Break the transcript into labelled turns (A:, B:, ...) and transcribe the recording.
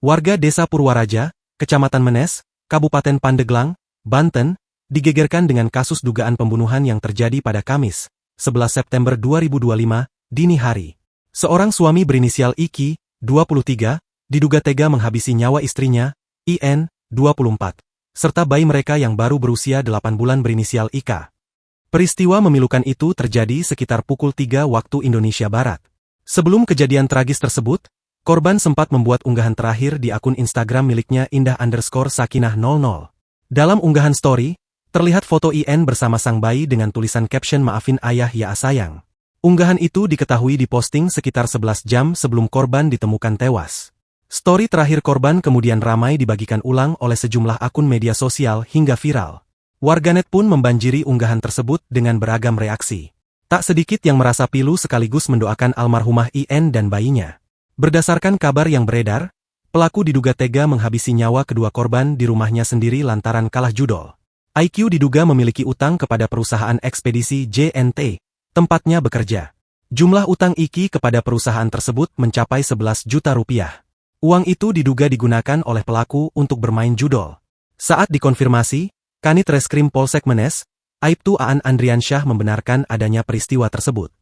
A: Warga Desa Purwaraja, Kecamatan Menes, Kabupaten Pandeglang, Banten, digegerkan dengan kasus dugaan pembunuhan yang terjadi pada Kamis, 11 September 2025, dini hari. Seorang suami berinisial Iki, 23, diduga tega menghabisi nyawa istrinya, IN, 24, serta bayi mereka yang baru berusia 8 bulan berinisial Ika. Peristiwa memilukan itu terjadi sekitar pukul 3 waktu Indonesia Barat. Sebelum kejadian tragis tersebut, korban sempat membuat unggahan terakhir di akun Instagram miliknya Indah_Sakinah00. Dalam unggahan story, terlihat foto IN bersama sang bayi dengan tulisan caption "Maafin ayah ya sayang". Unggahan itu diketahui diposting sekitar 11 jam sebelum korban ditemukan tewas. Story terakhir korban kemudian ramai dibagikan ulang oleh sejumlah akun media sosial hingga viral. Warganet pun membanjiri unggahan tersebut dengan beragam reaksi. Tak sedikit yang merasa pilu sekaligus mendoakan almarhumah IN dan bayinya. Berdasarkan kabar yang beredar, pelaku diduga tega menghabisi nyawa kedua korban di rumahnya sendiri lantaran kalah judol. IQ diduga memiliki utang kepada perusahaan ekspedisi JNT, tempatnya bekerja. Jumlah utang Iki kepada perusahaan tersebut mencapai 11 juta rupiah. Uang itu diduga digunakan oleh pelaku untuk bermain judol. Saat dikonfirmasi, Kanit Reskrim Polsek Menes, Aibtu Aan Andriansyah membenarkan adanya peristiwa tersebut.